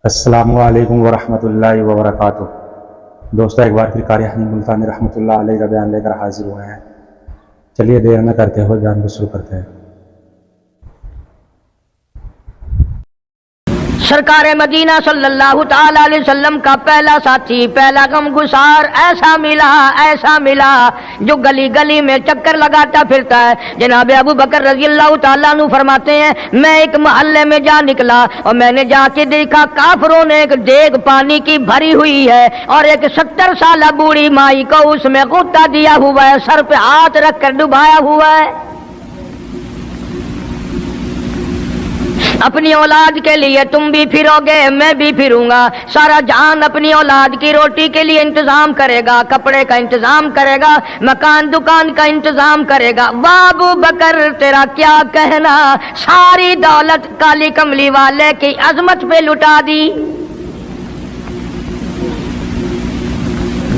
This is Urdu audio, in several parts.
السلام علیکم ورحمۃ اللہ وبرکاتہ۔ دوستو ایک بار پھر قاری حنیف ملتانی رحمۃ اللہ علیہ کا بیان لے کر حاضر ہوئے ہیں۔ چلیے دیر نہ کرتے ہوئے بیان کو شروع کرتے ہیں۔ سرکار مدینہ صلی اللہ تعالی علیہ وسلم کا پہلا ساتھی، پہلا غم گسار ایسا ملا جو گلی گلی میں چکر لگاتا پھرتا ہے۔ جناب ابو بکر رضی اللہ تعالیٰ عنہ فرماتے ہیں، میں ایک محلے میں جا نکلا اور میں نے جا کے دیکھا کافروں نے ایک دیگ پانی کی بھری ہوئی ہے اور ایک 70 سالہ بوڑھی مائی کو اس میں غوطہ دیا ہوا ہے، سر پہ ہاتھ رکھ کر ڈبایا ہوا ہے۔ اپنی اولاد کے لیے تم بھی پھرو گے، میں بھی پھروں گا۔ سارا جہان اپنی اولاد کی روٹی کے لیے انتظام کرے گا، کپڑے کا انتظام کرے گا، مکان دکان کا انتظام کرے گا۔ ابو بکر تیرا کیا کہنا، ساری دولت کالی کملی والے کی عظمت پہ لٹا دی۔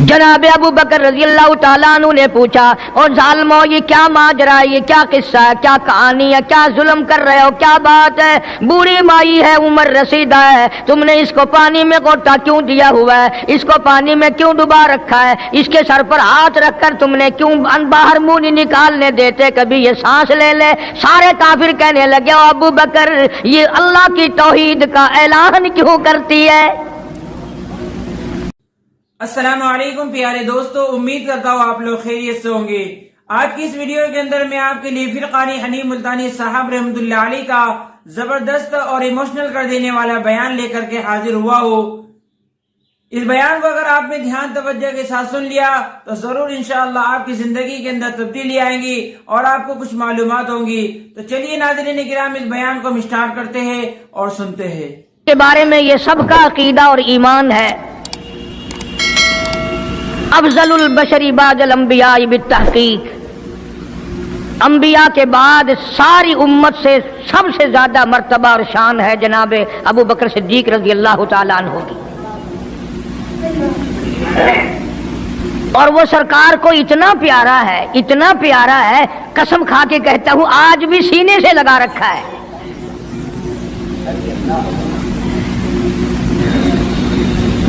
جناب ابو بکر رضی اللہ تعالیٰ عنہ نے پوچھا، اور ظالمو یہ کیا ماجرا ہے، یہ کیا قصہ ہے، کیا کہانی ہے، کیا ظلم کر رہے ہو، کیا بات ہے؟ بوڑھی مائی ہے، عمر رسیدہ ہے، تم نے اس کو پانی میں غوطہ کیوں دیا ہوا ہے، اس کو پانی میں کیوں ڈبا رکھا ہے، اس کے سر پر ہاتھ رکھ کر تم نے کیوں باہر منہ نہیں نکالنے دیتے، کبھی یہ سانس لے لے۔ سارے کافر کہنے لگے، ابو بکر یہ اللہ کی توحید کا اعلان کیوں کرتی ہے؟ السلام علیکم پیارے دوستو، امید کرتا ہوں آپ لوگ خیریت سے ہوں گے۔ آج کی اس ویڈیو کے اندر میں آپ کے لیے پھر قاری حنیف ملتانی صاحب رحمۃ اللہ علیہ کا زبردست اور ایموشنل کر دینے والا بیان لے کر کے حاضر ہوا ہوں۔ اس بیان کو اگر آپ نے دھیان توجہ کے ساتھ سن لیا تو ضرور انشاءاللہ آپ کی زندگی کے اندر تبدیلی آئیں گی اور آپ کو کچھ معلومات ہوں گی۔ تو چلیے ناظرین کرام، اس بیان کو ہم اسٹارٹ کرتے ہیں اور سنتے ہیں۔ کے بارے میں یہ سب کا عقیدہ اور ایمان ہے۔ افضل البشری بعد الانبیاء بالتحقیق، انبیاء کے بعد ساری امت سے سب سے زیادہ مرتبہ اور شان ہے جناب ابو بکر صدیق رضی اللہ تعالیٰ عنہ کی۔ اور وہ سرکار کو اتنا پیارا ہے، قسم کھا کے کہتا ہوں آج بھی سینے سے لگا رکھا ہے۔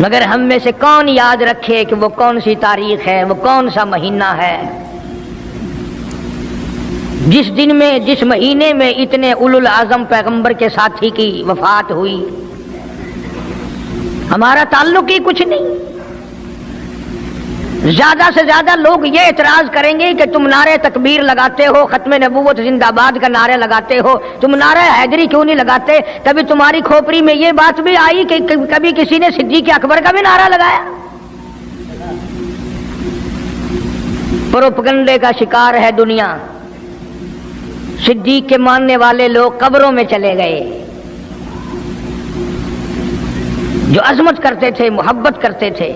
مگر ہم میں سے کون یاد رکھے کہ وہ کون سی تاریخ ہے، وہ کون سا مہینہ ہے جس دن میں، جس مہینے میں اتنے اولو العظم پیغمبر کے ساتھی کی وفات ہوئی۔ ہمارا تعلق ہی کچھ نہیں۔ زیادہ سے زیادہ لوگ یہ اعتراض کریں گے کہ تم نعرہ تکبیر لگاتے ہو، ختم نبوت زندہ باد کا نعرہ لگاتے ہو، تم نعرہ حیدری کیوں نہیں لگاتے؟ کبھی تمہاری کھوپڑی میں یہ بات بھی آئی کہ کبھی کسی نے صدیق اکبر کا بھی نعرہ لگایا؟ پروپگنڈے کا شکار ہے دنیا۔ صدیق کے ماننے والے لوگ قبروں میں چلے گئے، جو عظمت کرتے تھے، محبت کرتے تھے۔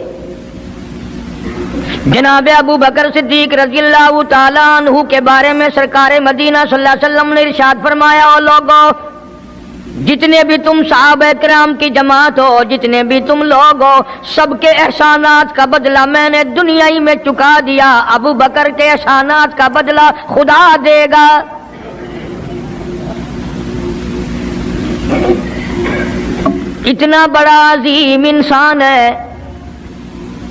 جناب ابو بکر صدیق رضی اللہ تعالیٰ عنہ کے بارے میں سرکار مدینہ صلی اللہ علیہ وسلم نے ارشاد فرمایا، او لوگو جتنے بھی تم صحابہ کرام کی جماعت ہو، جتنے بھی تم لوگ ہو، سب کے احسانات کا بدلہ میں نے دنیا ہی میں چکا دیا، ابو بکر کے احسانات کا بدلہ خدا دے گا۔ اتنا بڑا عظیم انسان ہے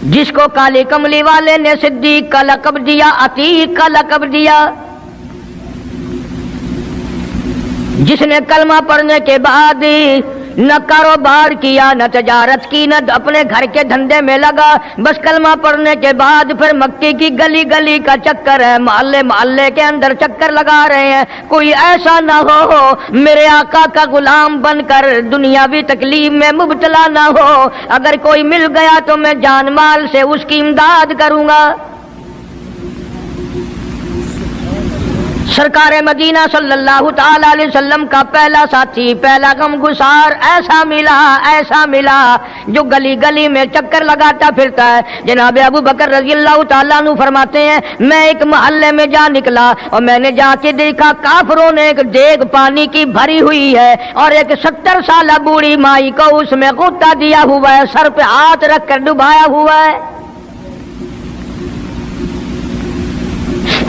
جس کو کالی کملی والے نے صدیق کا لقب دیا، عتیق کا لقب دیا، جس نے کلمہ پڑھنے کے بعد نہ کاروبار کیا، نہ تجارت کی، نہ اپنے گھر کے دھندے میں لگا، بس کلمہ پڑھنے کے بعد پھر مکے کی گلی گلی کا چکر ہے، محلے محلے کے اندر چکر لگا رہے ہیں۔ کوئی ایسا نہ ہو میرے آقا کا غلام بن کر دنیاوی تکلیف میں مبتلا نہ ہو، اگر کوئی مل گیا تو میں جان مال سے اس کی امداد کروں گا۔ سرکار مدینہ صلی اللہ تعالی علیہ وسلم کا پہلا ساتھی، پہلا غم گسار ایسا ملا جو گلی گلی میں چکر لگاتا پھرتا ہے۔ جناب ابو بکر رضی اللہ تعالیٰ عنہ فرماتے ہیں، میں ایک محلے میں جا نکلا اور میں نے جا کے دیکھا کافروں نے ایک دیگ پانی کی بھری ہوئی ہے اور ایک 70 سالہ بوڑھی مائی کو اس میں غوطہ دیا ہوا ہے، سر پہ ہاتھ رکھ کر ڈبایا ہوا ہے۔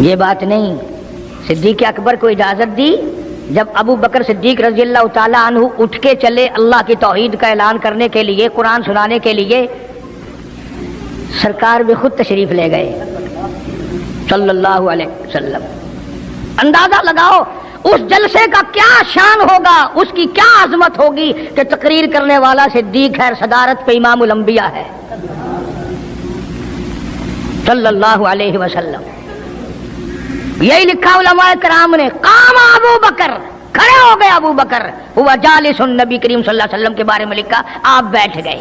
یہ بات نہیں، صدیق اکبر کو اجازت دی جب ابو بکر صدیق رضی اللہ تعالیٰ عنہ اٹھ کے چلے اللہ کی توحید کا اعلان کرنے کے لیے، قرآن سنانے کے لیے، سرکار بھی خود تشریف لے گئے صلی اللہ علیہ وسلم۔ اندازہ لگاؤ اس جلسے کا کیا شان ہوگا، اس کی کیا عظمت ہوگی کہ تقریر کرنے والا صدیق ہے، صدارت پہ امام الانبیاء ہے صلی اللہ علیہ وسلم۔ یہی لکھا علماء کرام نے، قام ابو بکر، کھڑے ہو گئے ابو بکر، ہوا جالس، نبی کریم صلی اللہ علیہ وسلم کے بارے میں لکھا آپ بیٹھ گئے۔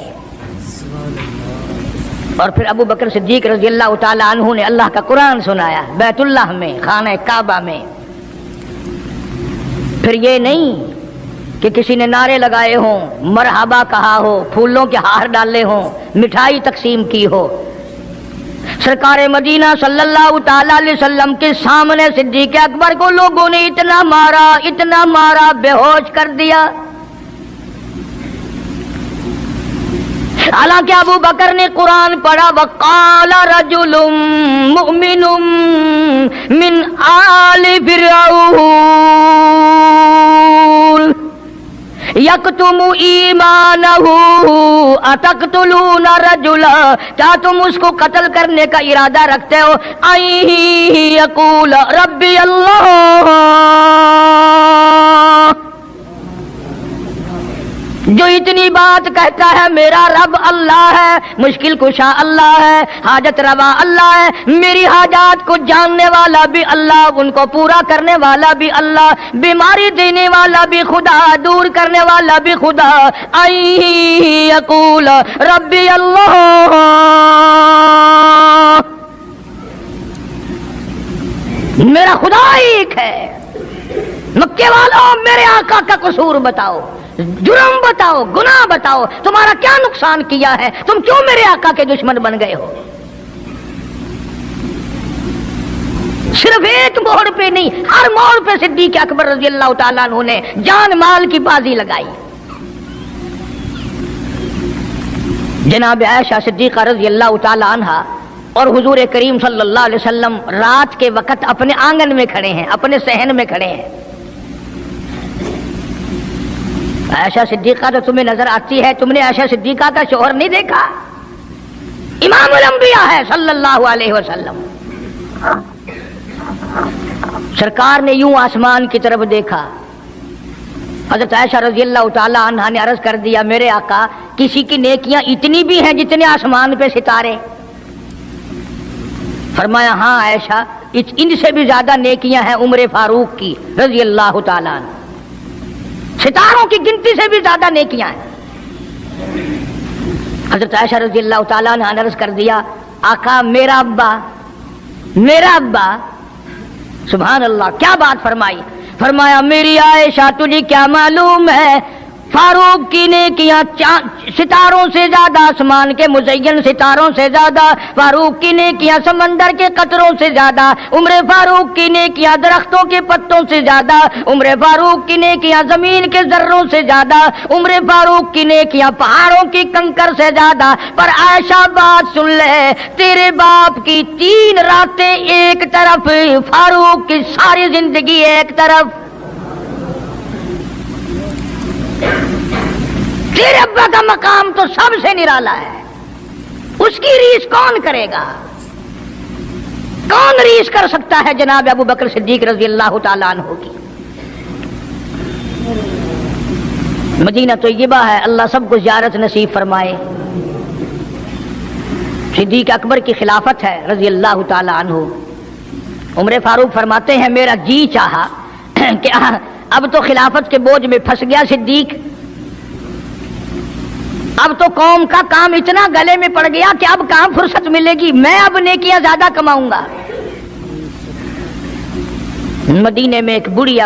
اور پھر ابو بکر صدیق رضی اللہ تعالی عنہ نے اللہ کا قرآن سنایا بیت اللہ میں، خانہ کعبہ میں۔ پھر یہ نہیں کہ کسی نے نعرے لگائے ہوں، مرحبا کہا ہو، پھولوں کے ہار ڈالے ہوں، مٹھائی تقسیم کی ہو۔ سرکار مدینہ صلی اللہ تعالی علیہ وسلم کے سامنے صدیق اکبر کو لوگوں نے اتنا مارا، بے ہوش کر دیا۔ حالانکہ ابو بکر نے قرآن پڑھا، وقال رجل مؤمن من آل فرعون یکتم ایمانہ اتقتلون رجلا، کیا تم اس کو قتل کرنے کا ارادہ رکھتے ہو؟ یقول ربی اللہ، جو اتنی بات کہتا ہے میرا رب اللہ ہے، مشکل کشا اللہ ہے، حاجت روا اللہ ہے، میری حاجات کو جاننے والا بھی اللہ، ان کو پورا کرنے والا بھی اللہ، بیماری دینے والا بھی خدا، دور کرنے والا بھی خدا۔ یقول ربی اللہ، میرا خدا ایک ہے۔ مکے والوں میرے آقا کا قصور بتاؤ، جرم بتاؤ، گناہ بتاؤ، تمہارا کیا نقصان کیا ہے، تم کیوں میرے آقا کے دشمن بن گئے ہو؟ صرف ایک موڑ پہ نہیں، ہر موڑ پہ صدیق اکبر رضی اللہ تعالیٰ عنہ نے جان مال کی بازی لگائی۔ جناب عائشہ صدیقہ رضی اللہ تعالیٰ عنہا اور حضور کریم صلی اللہ علیہ وسلم رات کے وقت اپنے آنگن میں کھڑے ہیں، اپنے صحن میں کھڑے ہیں۔ عائشہ صدیقہ تو تمہیں نظر آتی ہے، تم نے عائشہ صدیقہ کا شوہر نہیں دیکھا؟ امام الانبیاء ہے صلی اللہ علیہ وسلم۔ سرکار نے یوں آسمان کی طرف دیکھا، حضرت عائشہ رضی اللہ تعالی عنہا نے عرض کر دیا میرے آقا کسی کی نیکیاں اتنی بھی ہیں جتنے آسمان پہ ستارے؟ فرمایا ہاں عائشہ، ان سے بھی زیادہ نیکیاں ہیں عمر فاروق کی رضی اللہ تعالیٰ عنہ، ستاروں کی گنتی سے بھی زیادہ نیکیاں ہیں۔ حضرت عائشہ رضی اللہ تعالیٰ عنہ نے عرض کر دیا آقا میرا ابا، سبحان اللہ، کیا بات فرمائی؟ فرمایا میری عائشہ تجھے کیا معلوم ہے فاروق کی نیکیاں ستاروں سے زیادہ، آسمان کے مزین ستاروں سے زیادہ، فاروق کی نیکیاں سمندر کے قطروں سے زیادہ، عمر فاروق کی نیکیاں درختوں کے پتوں سے زیادہ، عمر فاروق کی نیکیاں زمین کے ذروں سے زیادہ، عمر فاروق کی نیکیاں پہاڑوں کی کنکر سے زیادہ۔ پر عائشہ بات سن لے، تیرے باپ کی 3 راتیں ایک طرف، فاروق کی ساری زندگی ایک طرف۔ تیرے ابا کا مقام تو سب سے نرالا ہے، اس کی ریس کون کرے گا؟ کون ریس کر سکتا ہے جناب ابو بکر صدیق رضی اللہ تعالیٰ عنہ کی؟ مدینہ طیبہ ہے، اللہ سب کو زیارت نصیب فرمائے۔ صدیق اکبر کی خلافت ہے رضی اللہ تعالیٰ عنہ۔ عمر فاروق فرماتے ہیں میرا جی چاہا کہ اب تو خلافت کے بوجھ میں پھنس گیا صدیق، اب تو قوم کا کام اتنا گلے میں پڑ گیا کہ اب کہاں فرصت ملے گی، میں اب نیکیاں زیادہ کماؤں گا۔ مدینے میں ایک بڑھیا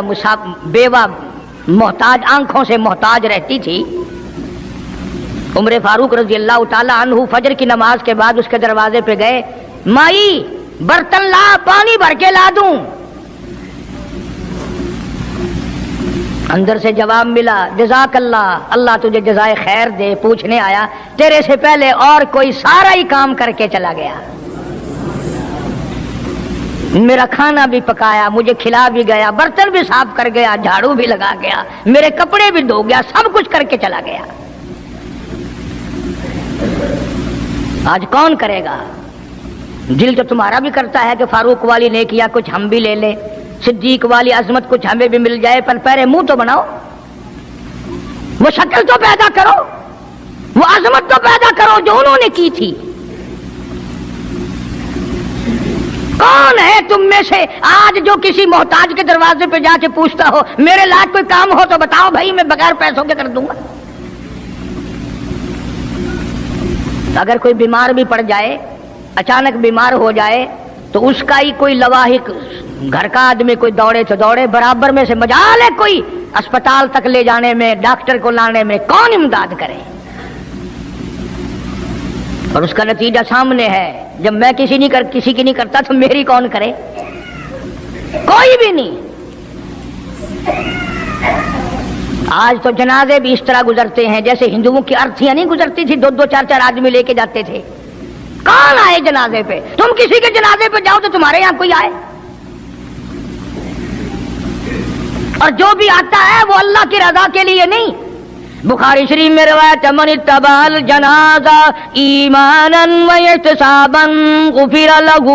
بیوہ محتاج، آنکھوں سے محتاج رہتی تھی۔ عمر فاروق رضی اللہ تعالیٰ عنہ فجر کی نماز کے بعد اس کے دروازے پہ گئے، مائی برتن لا، پانی بھر کے لا دوں؟ اندر سے جواب ملا جزاک اللہ، اللہ تجھے جزائے خیر دے، پوچھنے آیا تیرے سے پہلے اور کوئی سارا ہی کام کر کے چلا گیا۔ میرا کھانا بھی پکایا، مجھے کھلا بھی گیا، برتن بھی صاف کر گیا، جھاڑو بھی لگا گیا، میرے کپڑے بھی دھو گیا، سب کچھ کر کے چلا گیا۔ آج کون کرے گا؟ دل تو تمہارا بھی کرتا ہے کہ فاروق والی نے کیا، کچھ ہم بھی لے لیں، صدیق والی عظمت کچھ ہمیں بھی مل جائے، پر پہلے منہ تو بناؤ، وہ شکل تو پیدا کرو، وہ عظمت تو پیدا کرو جو انہوں نے کی تھی۔ کون ہے تم میں سے آج جو کسی محتاج کے دروازے پہ جا کے پوچھتا ہو میرے لائق کوئی کام ہو تو بتاؤ بھائی، میں بغیر پیسوں کے کر دوں گا؟ اگر کوئی بیمار بھی پڑ جائے، اچانک بیمار ہو جائے، تو اس کا ہی کوئی لواحق گھر کا آدمی کوئی دوڑے تو دوڑے، برابر میں سے مجال ہے کوئی اسپتال تک لے جانے میں، ڈاکٹر کو لانے میں، کون امداد کرے؟ اور اس کا نتیجہ سامنے ہے، جب میں کسی کی نہیں کرتا تو میری کون کرے؟ کوئی بھی نہیں۔ آج تو جنازے بھی اس طرح گزرتے ہیں جیسے ہندوؤں کی ارتھیاں نہیں گزرتی تھی، 2 4 آدمی لے کے جاتے تھے۔ کون آئے جنازے پہ؟ تم کسی کے جنازے پہ جاؤ تو تمہارے یہاں کوئی آئے؟ اور جو بھی آتا ہے وہ اللہ کی رضا کے لیے نہیں۔ بخاری شریف میں روایت من اتبع الجنازہ ایمانا واحتسابا غفر له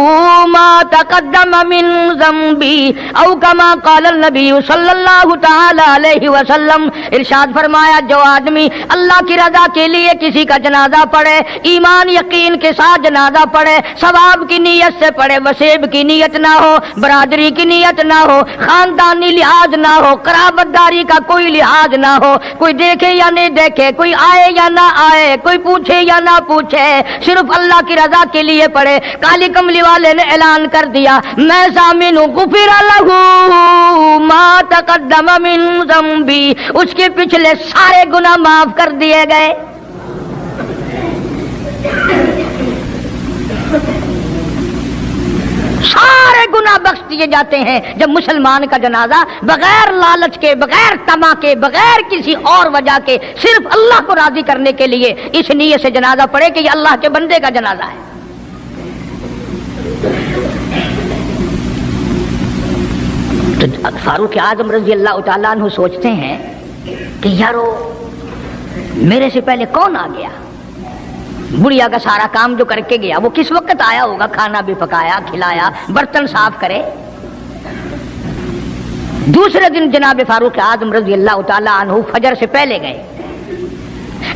ما تقدم من ذنبی او کما قال النبی صلی اللہ تعالی علیہ وسلم۔ ارشاد فرمایا جو آدمی اللہ کی رضا کے لیے کسی کا جنازہ پڑھے، ایمان یقین کے ساتھ جنازہ پڑھے، ثواب کی نیت سے پڑھے، وسیب کی نیت نہ ہو، برادری کی نیت نہ ہو، خاندانی لحاظ نہ ہو، قرابت داری کا کوئی لحاظ نہ ہو، کوئی دیکھے یا نہیں دیکھے، کوئی آئے یا نہ آئے، کوئی پوچھے یا نہ پوچھے، صرف اللہ کی رضا کے لیے پڑھے۔ کالی کملی والے نے اعلان کر دیا میں ضامن ہوں، غفر لہ ما تقدم من ذنبی، اس کے پچھلے سارے گناہ معاف کر دیے گئے۔ سارے گناہ بخش دیے جاتے ہیں جب مسلمان کا جنازہ بغیر لالچ کے، بغیر طمع کے، بغیر کسی اور وجہ کے، صرف اللہ کو راضی کرنے کے لیے اس نیت سے جنازہ پڑھے کہ یہ اللہ کے بندے کا جنازہ ہے۔ تو فاروق اعظم رضی اللہ تعالیٰ عنہ سوچتے ہیں کہ یارو میرے سے پہلے کون آ گیا؟ بڑھیا کا سارا کام جو کر کے گیا وہ کس وقت آیا ہوگا؟ کھانا بھی پکایا، کھلایا، برتن صاف کرے۔ دوسرے دن جناب فاروق اعظم رضی اللہ تعالیٰ عنہ فجر سے پہلے گئے۔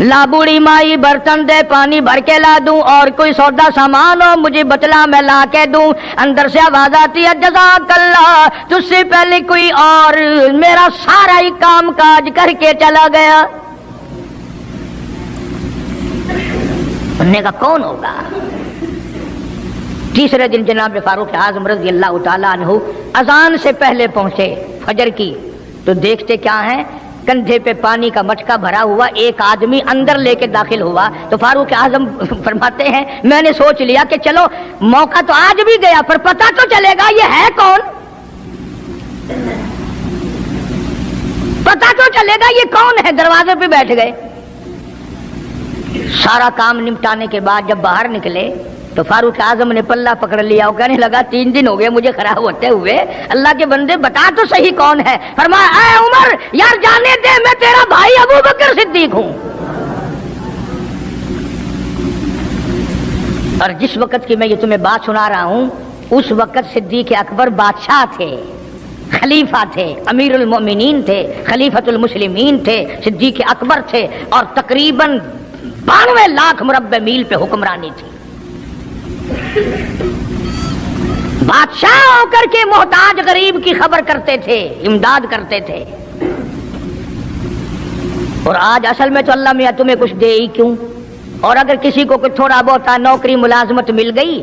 لا بوڑھی مائی برتن دے، پانی بھر کے لا دوں، اور کوئی سودا سامان ہو مجھے بتلا میں لا کے دوں۔ اندر سے آواز آتی ہے جزاک اللہ، تجھ سے پہلے کوئی اور میرا سارا ہی کام کاج کر کے چلا گیا۔ انہوں نے کہا کون ہوگا؟ تیسرے دن جناب فاروق اعظم رضی اللہ تعالیٰ عنہ اذان سے پہلے پہنچے فجر کی، تو دیکھتے کیا ہیں، کندھے پہ پانی کا مٹکا بھرا ہوا ایک آدمی اندر لے کے داخل ہوا۔ تو فاروق اعظم فرماتے ہیں میں نے سوچ لیا کہ چلو موقع تو آج بھی گیا، پر پتہ تو چلے گا یہ ہے کون، پتہ تو چلے گا یہ کون ہے۔ دروازے پہ بیٹھ گئے۔ سارا کام نمٹانے کے بعد جب باہر نکلے تو فاروق اعظم نے پلہ پکڑ لیا اور کہنے لگا 3 دن ہو گئے مجھے خراب ہوتے ہوئے، اللہ کے بندے بتا تو صحیح کون ہے۔ فرمایا اے عمر یار جانے دے، میں تیرا بھائی ابو بکر صدیق ہوں۔ اور جس وقت کی میں یہ تمہیں بات سنا رہا ہوں اس وقت صدیق اکبر بادشاہ تھے، خلیفہ تھے، امیر المومنین تھے، خلیفۃ المسلمین تھے، صدیق اکبر تھے، اور تقریباً 92 لاکھ مربع میل پہ حکمرانی تھی۔ بادشاہ ہو کر کے محتاج غریب کی خبر کرتے تھے، امداد کرتے تھے۔ اور آج اصل میں تو اللہ میاں تمہیں کچھ دے ہی کیوں، اور اگر کسی کو کوئی تھوڑا بہت نوکری ملازمت مل گئی،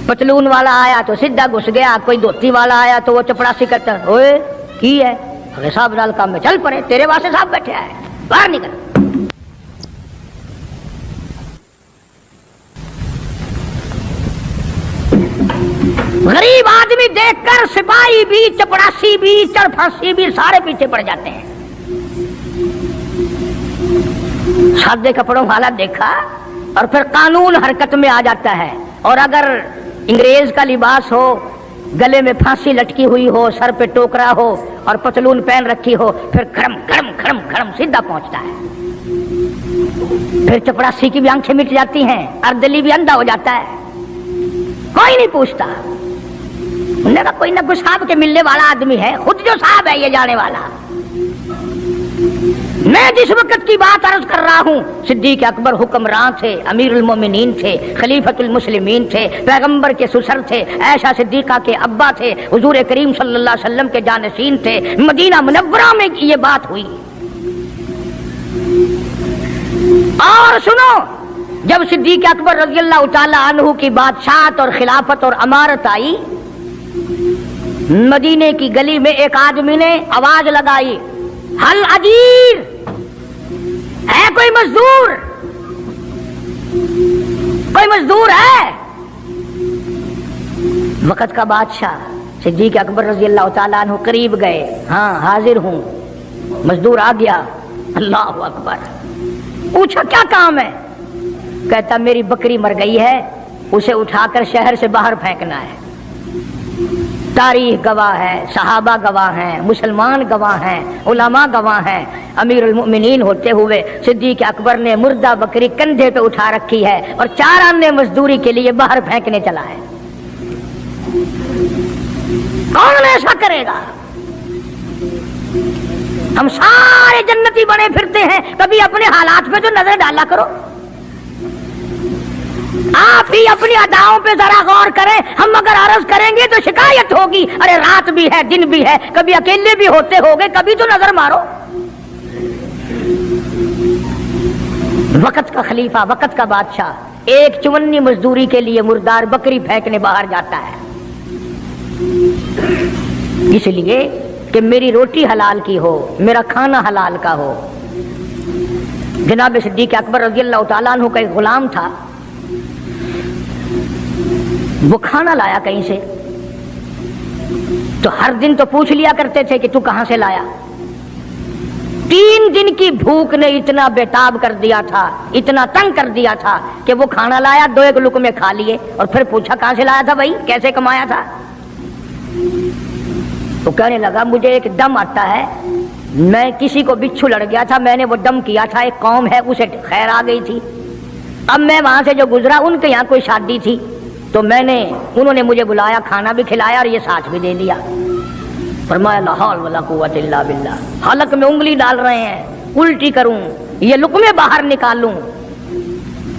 پتلون والا آیا تو سیدھا گھس گیا، کوئی دھوتی والا آیا تو وہ چپڑاسی کرتا ہوئے کی ہے اگلے صاحب نال کام میں چل پڑے، تیرے واسطے صاحب بیٹھے آئے باہر نکل۔ غریب آدمی دیکھ کر سپاہی بھی، چپڑاسی بھی، چرپھاسی بھی سارے پیچھے پڑ جاتے ہیں۔ سادے کپڑوں والا دیکھا اور پھر قانون حرکت میں آ جاتا ہے، اور اگر انگریز کا لباس ہو، گلے میں پھانسی لٹکی ہوئی ہو، سر پہ ٹوکرا ہو اور پتلون پہن رکھی ہو، پھر کھڑم کھڑم کھڑم کھڑم سیدھا پہنچتا ہے. پھر چپڑاسی کی بھی آنکھیں مٹ جاتی ہیں، اردلی بھی اندھا ہو جاتا ہے، کوئی نہیں پوچھتا. انہوں نے کہا کوئی نہ کوئی صاحب کے ملنے والا آدمی ہے، خود جو صاحب ہے یہ جانے والا. میں جس وقت کی بات عرض کر رہا ہوں، صدیق اکبر حکمران تھے، امیر المومنین تھے، خلیفۃ المسلمین تھے، پیغمبر کے سسر تھے، عائشہ صدیقہ کے ابا تھے، حضور کریم صلی اللہ علیہ وسلم کے جانشین تھے. مدینہ منورہ میں یہ بات ہوئی. اور سنو، جب صدیق اکبر رضی اللہ تعالی عنہ کی بادشاہت اور خلافت اور امارت آئی، مدینے کی گلی میں ایک آدمی نے آواز لگائی، حل اجیر ہے کوئی مزدور؟ کوئی مزدور ہے؟ وقت کا بادشاہ صدیق اکبر رضی اللہ تعالیٰ عنہ قریب گئے. ہاں حاضر ہوں. مزدور آ گیا. اللہ اکبر. پوچھا کیا کام ہے؟ کہتا میری بکری مر گئی ہے، اسے اٹھا کر شہر سے باہر پھینکنا ہے. تاریخ گواہ ہے، صحابہ گواہ ہیں، مسلمان گواہ ہیں، علماء گواہ ہیں. امیر المؤمنین ہوتے ہوئے صدیق اکبر نے مردہ بکری کندھے پہ اٹھا رکھی ہے اور 4 آنے مزدوری کے لیے باہر پھینکنے چلا ہے. کون ایسا کرے گا؟ ہم سارے جنتی بنے پھرتے ہیں، کبھی اپنے حالات پہ تو نظر ڈالا کرو. آپ ہی اپنی اداؤں پہ ذرا غور کریں. ہم اگر عرض کریں گے تو شکایت ہوگی، ارے رات بھی ہے دن بھی ہے، کبھی اکیلے بھی ہوتے ہوگے، کبھی تو نظر مارو. وقت کا خلیفہ، وقت کا بادشاہ ایک چونی مزدوری کے لیے مردار بکری پھینکنے باہر جاتا ہے، اس لیے کہ میری روٹی حلال کی ہو، میرا کھانا حلال کا ہو. جناب صدیق اکبر رضی اللہ تعالیٰ عنہ کا ایک غلام تھا، وہ کھانا لایا کہیں سے، تو ہر دن تو پوچھ لیا کرتے تھے کہ تو کہاں سے لایا. 3 دن کی بھوک نے اتنا بےتاب کر دیا تھا، اتنا تنگ کر دیا تھا کہ وہ کھانا لایا، 2 لقمے کھا لیے اور پھر پوچھا کہاں سے لایا تھا بھائی، کیسے کمایا تھا؟ تو کہنے لگا مجھے ایک دم آتا ہے، میں کسی کو بچھو لڑ گیا تھا، میں نے وہ دم کیا تھا، ایک قوم ہے اسے خیر آ گئی تھی. اب میں وہاں سے جو گزرا ان کے یہاں کوئی شادی تھی، تو انہوں نے مجھے بلایا، کھانا بھی کھلایا اور یہ ساتھ بھی دے دیا. فرمایا لا حول ولا قوت الا باللہ. حلق میں انگلی ڈال رہے ہیں، الٹی کروں، یہ لقمے باہر نکالوں.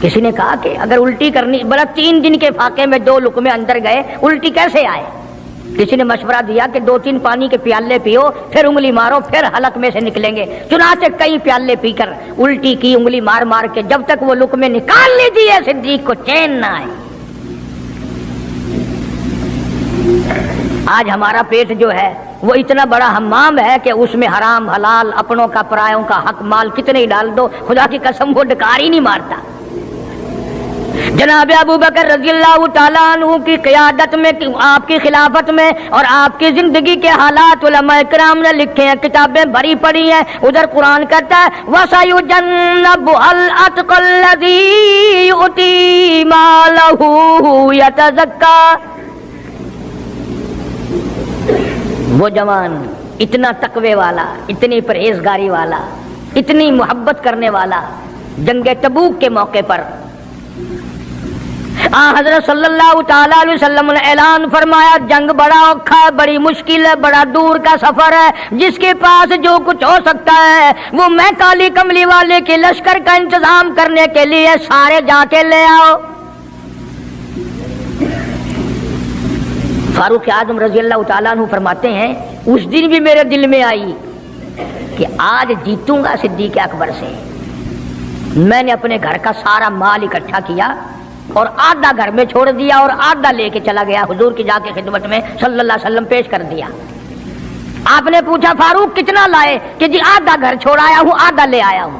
کسی نے کہا کہ اگر الٹی کرنی، بڑا 3 دن کے فاقے میں 2 لقمے اندر گئے، الٹی کیسے آئے؟ کسی نے مشورہ دیا کہ 2-3 پانی کے پیالے پیو، پھر انگلی مارو، پھر حلق میں سے نکلیں گے. چنانچہ کئی پیالے پی کر الٹی کی، انگلی مار مار کے، جب تک وہ لقمے نکال لی دیے صدیق کو چین نہ آئی. آج ہمارا پیٹ جو ہے وہ اتنا بڑا حمام ہے کہ اس میں حرام حلال، اپنوں کا پرایوں کا حق مال کتنے ہی ڈال دو، خدا کی قسم وہ ڈکار ہی نہیں مارتا. جناب ابو بکر رضی اللہ تعالیٰ عنہ کی قیادت میں، آپ کی خلافت میں اور آپ کی زندگی کے حالات علماء کرام نے لکھے ہیں، کتابیں بھری پڑی ہیں. ادھر قرآن کہتا ہے وَسَيُجَنَّبُهَا الْأَتْقَى الَّذِي يُؤْتِي مَالَهُ يَتَزَكَّى. وہ جوان اتنا تقوی والا، اتنی پرہیزگاری والا، اتنی محبت کرنے والا، جنگ تبوک کے موقع پر حضرت صلی اللہ تعالیٰ علیہ وسلم نے اعلان فرمایا جنگ بڑا اوکھا ہے، بڑی مشکل ہے، بڑا دور کا سفر ہے، جس کے پاس جو کچھ ہو سکتا ہے وہ میں کالی کملی والے کے لشکر کا انتظام کرنے کے لیے سارے جا کے لے آؤ. فاروق اعظم رضی اللہ تعالیٰ عنہ فرماتے ہیں اس دن بھی میرے دل میں آئی کہ آج جیتوں گا صدیق اکبر سے. میں نے اپنے گھر کا سارا مال اکٹھا کیا اور آدھا گھر میں چھوڑ دیا اور آدھا لے کے چلا گیا حضور کی جا کے خدمت میں صلی اللہ علیہ وسلم پیش کر دیا. آپ نے پوچھا فاروق کتنا لائے؟ کہ جی آدھا گھر چھوڑ آیا ہوں، آدھا لے آیا ہوں.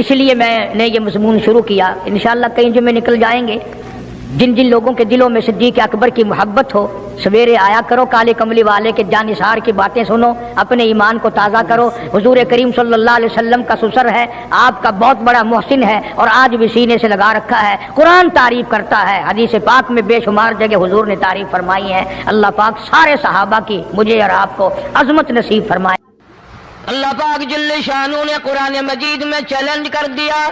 اس لیے میں نے یہ مضمون شروع کیا. انشاءاللہ کئی جمعے نکل جائیں گے. جن جن لوگوں کے دلوں میں صدیق اکبر کی محبت ہو سویرے آیا کرو, کالے کملی والے کے جانثار کی باتیں سنو, اپنے ایمان کو تازہ کرو. حضور کریم صلی اللہ علیہ وسلم کا سسر ہے, آپ کا بہت بڑا محسن ہے اور آج بھی سینے سے لگا رکھا ہے. قرآن تعریف کرتا ہے, حدیث پاک میں بے شمار جگہ حضور نے تعریف فرمائی ہے. اللہ پاک سارے صحابہ کی مجھے اور آپ کو عظمت نصیب فرمائے. اللہ پاک جل شانہ نے قرآن مجید میں چیلنج کر دیا,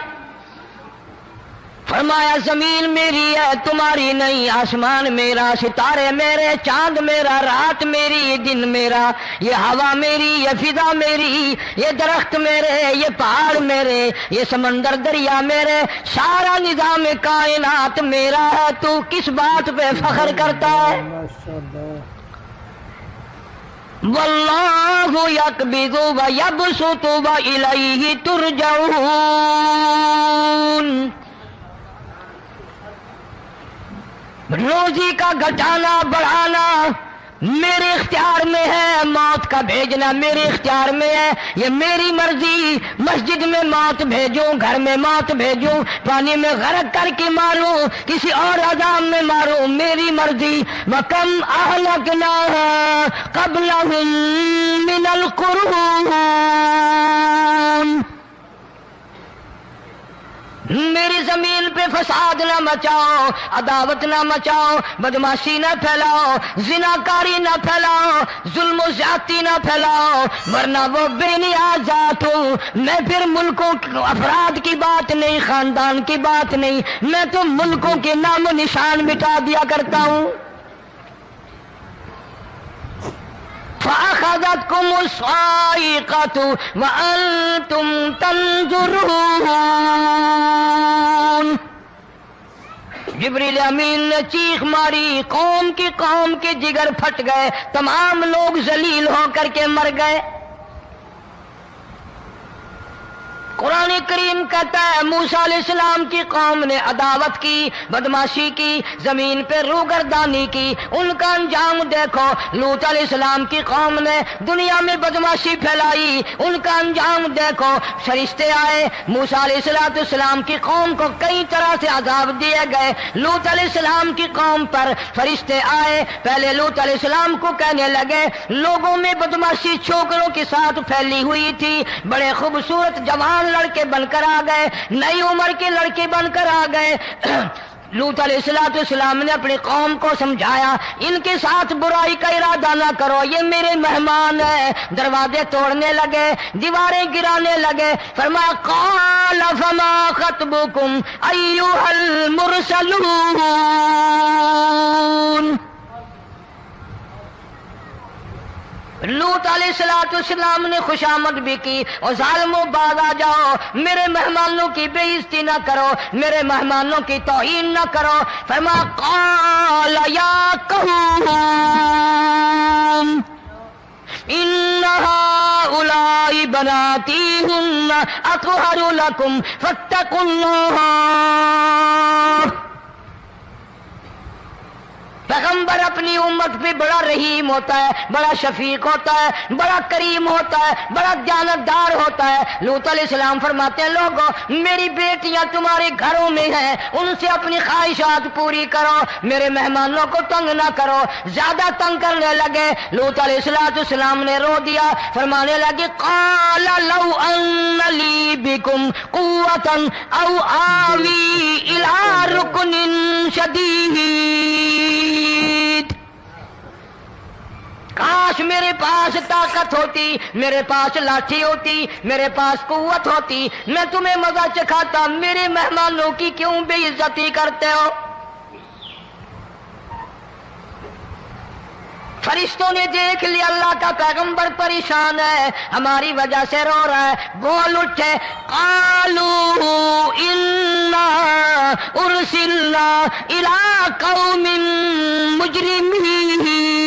فرمایا زمین میری ہے تمہاری نہیں, آسمان میرا, ستارے میرے, چاند میرا, رات میری, دن میرا, یہ ہوا میری, یہ فضا میری, یہ درخت میرے, یہ پہاڑ میرے, یہ سمندر دریا میرے, سارا نظام کائنات میرا ہے. تو کس بات پہ فخر کرتا ہے؟ واللہ یقبض و یبسط و الیہ ترجعون. روزی کا گھٹانا بڑھانا میرے اختیار میں ہے, موت کا بھیجنا میرے اختیار میں ہے, یہ میری مرضی. مسجد میں موت بھیجوں, گھر میں موت بھیجوں, پانی میں غرق کر کے ماروں, کسی اور عذاب میں ماروں, میری مرضی. وَكَمْ أَهْلَكْنَا قَبْلَهُمْ مِنَ الْقُرُونِ, میری زمین پہ فساد نہ مچاؤ, عداوت نہ مچاؤ, بدماشی نہ پھیلاؤ, زناکاری نہ پھیلاؤ, ظلم و زیادتی نہ پھیلاؤ, ورنہ وہ بے نیاز ذات ہوں. میں پھر ملکوں افراد کی بات نہیں, خاندان کی بات نہیں, میں تو ملکوں کے نام و نشان مٹا دیا کرتا ہوں. فَأَخَذَتْكُمُ الصَّاعِقَةُ وَأَنْتُمْ تَنْظُرُونَ. جبریل امین نے چیخ ماری, قوم کے جگر پھٹ گئے, تمام لوگ ذلیل ہو کر کے مر گئے. قرآن کریم کہتا ہے موسیٰ علیہ السلام کی قوم نے عداوت کی, بدماشی کی, زمین پہ روگردانی کی. ان کا انجام دیکھو. لوط علیہ السلام کی قوم نے دنیا میں بدماشی پھیلائی, ان کا انجام دیکھو. فرشتے آئے, موسیٰ علیہ السلام کی قوم کو کئی طرح سے عذاب دیے گئے. لوط علیہ السلام کی قوم پر فرشتے آئے, پہلے لوط علیہ السلام کو کہنے لگے, لوگوں میں بدماشی چھوکروں کے ساتھ پھیلی ہوئی تھی, بڑے خوبصورت جوان لڑکے بن کر آ گئے, نئی عمر کے لڑکے بن کر آ گئے. لوط علیہ السلام نے اپنی قوم کو سمجھایا, ان کے ساتھ برائی کا ارادہ نہ کرو, یہ میرے مہمان ہیں. دروازے توڑنے لگے, دیواریں گرانے لگے. فرمایا قال فما خطبکم ایھا المرسلون. لوط علیہ السلام نے خوشامد بھی کی, اور ظالموں باز آ جاؤ, میرے مہمانوں کی بے عزتی نہ کرو, میرے مہمانوں کی توہین نہ کرو. فرمایا قال یا قوم ان هؤلاء بناتی ہن اطہر لکم فاتقوا اللہ. پیغمبر اپنی امت پہ بڑا رحیم ہوتا ہے, بڑا شفیق ہوتا ہے, بڑا کریم ہوتا ہے, بڑا دیانتدار ہوتا ہے. لوط علیہ السلام فرماتے ہیں لوگوں میری بیٹیاں تمہارے گھروں میں ہیں, ان سے اپنی خواہشات پوری کرو, میرے مہمانوں کو تنگ نہ کرو. زیادہ تنگ کرنے لگے. لوط علیہ السلام نے رو دیا, فرمانے لگے قال لو ان لی بکم قوۃ او آوی الی رکن شدید. کاش میرے پاس طاقت ہوتی, میرے پاس لاٹھی ہوتی, میرے پاس قوت ہوتی, میں تمہیں مزہ چکھاتا. میرے مہمانوں کی کیوں بے عزتی کرتے ہو؟ فرشتوں نے دیکھ لیا اللہ کا پیغمبر پریشان ہے, ہماری وجہ سے رو رہا ہے. بول اٹھے قالوا انا ارسلنا الی قوم مجرمین.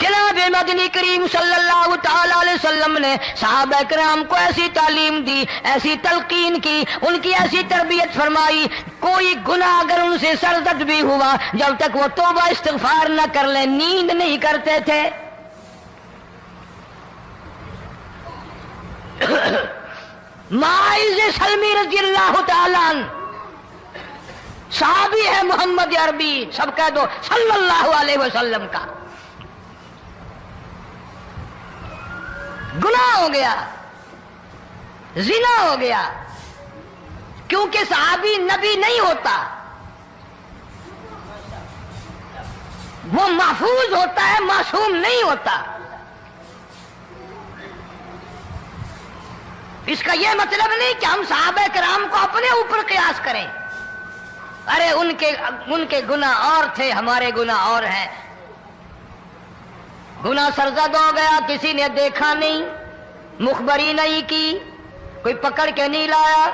جناب مدنی کریم صلی اللہ تعالی علیہ وسلم نے صحابہ کرام کو ایسی تعلیم دی، ایسی تلقین کی، ان کی ایسی تربیت فرمائی، کوئی گناہ اگر ان سے سرزد بھی ہوا، جب تک وہ توبہ استغفار نہ کر لیں نیند نہیں کرتے تھے۔ معاذ سلمی رضی اللہ تعالیٰ عنہ صحابی ہے محمد عربی، سب کہہ دو صلی اللہ علیہ وسلم کا۔ گناہ ہو گیا، زنا ہو گیا، کیونکہ صحابی نبی نہیں ہوتا، وہ محفوظ ہوتا ہے، معصوم نہیں ہوتا۔ اس کا یہ مطلب نہیں کہ ہم صحابہ کرام کو اپنے اوپر قیاس کریں، ارے ان کے گناہ اور تھے، ہمارے گناہ اور ہیں۔ گناہ سرزد ہو گیا، کسی نے دیکھا نہیں، مخبری نہیں کی، کوئی پکڑ کے نہیں لایا،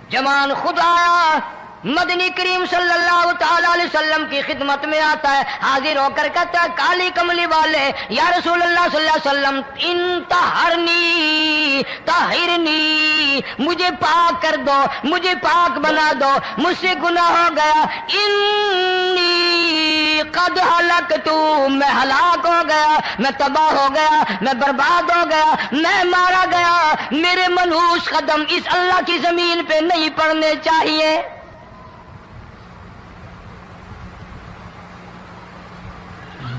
جمان خود آیا، مدنی کریم صلی اللہ تعالی علیہ وسلم کی خدمت میں آتا ہے، حاضر ہو کر کہتا ہے کالی کملی والے یا رسول اللہ صلی اللہ علیہ وسلم انطہرنی طہرنی، مجھے پاک کر دو، مجھے پاک بنا دو، مجھ سے گناہ ہو گیا، انی قد ہلکت، میں ہلاک ہو گیا، میں تباہ ہو گیا، میں برباد ہو گیا، میں مارا گیا، میرے منحوس قدم اس اللہ کی زمین پہ نہیں پڑنے چاہیے۔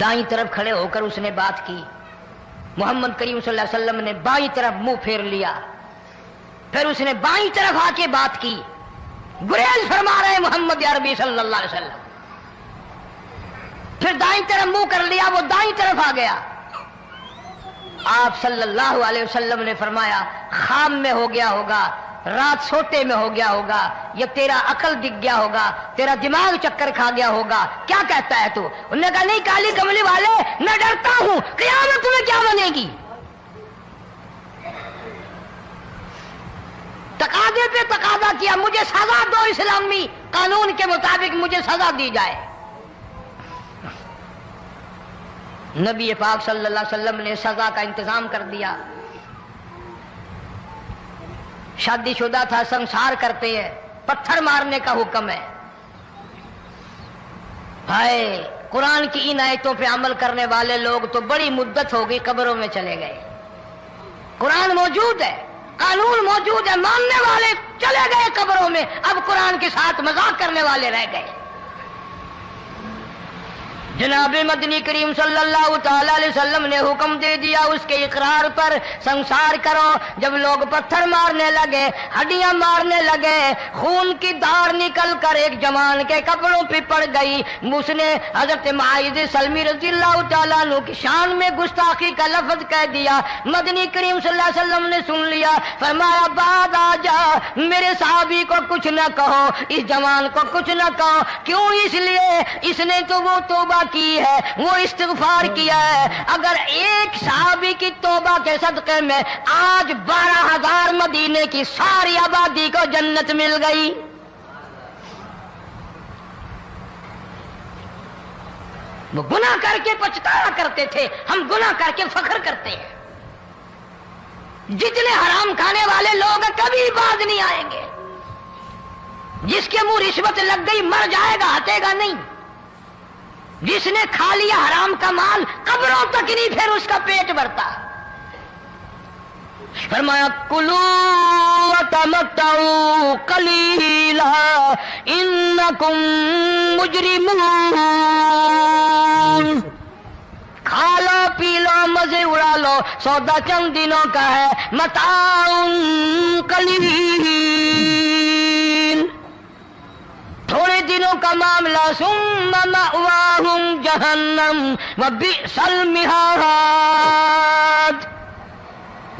دائیں طرف کھڑے ہو کر اس نے بات کی، محمد کریم صلی اللہ علیہ وسلم نے بائیں طرف منہ پھیر لیا، پھر اس نے بائیں طرف آ کے بات کی، گریز فرما رہے محمد عربی صلی اللہ علیہ وسلم، پھر دائیں طرف منہ کر لیا، وہ دائیں طرف آ گیا۔ آپ صلی اللہ علیہ وسلم نے فرمایا خواب میں ہو گیا ہوگا، رات سوتے میں ہو گیا ہوگا، یا تیرا عقل دکھ گیا ہوگا، تیرا دماغ چکر کھا گیا ہوگا، کیا کہتا ہے تو؟ انہوں نے کہا نہیں کالی کملی والے، میں ڈرتا ہوں قیامت میں کیا بنے گی، تقاضے پہ تقاضا کیا، مجھے سزا دو، اسلامی قانون کے مطابق مجھے سزا دی جائے۔ نبی پاک صلی اللہ علیہ وسلم نے سزا کا انتظام کر دیا۔ شادی شدہ تھا، سنسار کرتے ہیں، پتھر مارنے کا حکم ہے۔ ہائے، قرآن کی ان آیتوں پہ عمل کرنے والے لوگ تو بڑی مدت ہو گئی قبروں میں چلے گئے۔ قرآن موجود ہے، قانون موجود ہے، ماننے والے چلے گئے قبروں میں، اب قرآن کے ساتھ مذاق کرنے والے رہ گئے۔ جناب مدنی کریم صلی اللہ تعالی علیہ وسلم نے حکم دے دیا اس کے اقرار پر سنسار کرو۔ جب لوگ پتھر مارنے لگے، ہڈیاں مارنے لگے، خون کی دھار نکل کر ایک جوان کے کپڑوں پہ پڑ گئی، اس نے حضرت معاذ سلمی رضی اللہ تعالیٰ عنہ کی شان میں گستاخی کا لفظ کہہ دیا۔ مدنی کریم صلی اللہ علیہ وسلم نے سن لیا، فرمایا بعد آ جا، میرے صحابی کو کچھ نہ کہو، اس جوان کو کچھ نہ کہو۔ کیوں؟ اس لیے اس نے تو وہ توبہ کی ہے، وہ استغفار کیا ہے۔ اگر ایک صحابی کی توبہ کے صدقے میں آج 12,000 مدینے کی ساری آبادی کو جنت مل گئی۔ وہ گناہ کر کے پچھتایا کرتے تھے، ہم گناہ کر کے فخر کرتے ہیں۔ جتنے حرام کھانے والے لوگ کبھی باز نہیں آئیں گے۔ جس کے منہ رشوت لگ گئی مر جائے گا، ہٹے گا نہیں۔ جس نے کھا لیا حرام کا مال قبروں تک نہیں پھر اس کا پیٹ بھرتا۔ فرمایا کلو وتمتعوا قلیلا انکم مجرمون، کھا لو پی لو مزے اڑا لو، سودا چند دنوں کا ہے، متاع قلیل، تھوڑے دنوں کا معاملہ، ثم مأواہم جہنم وبئس المہاد،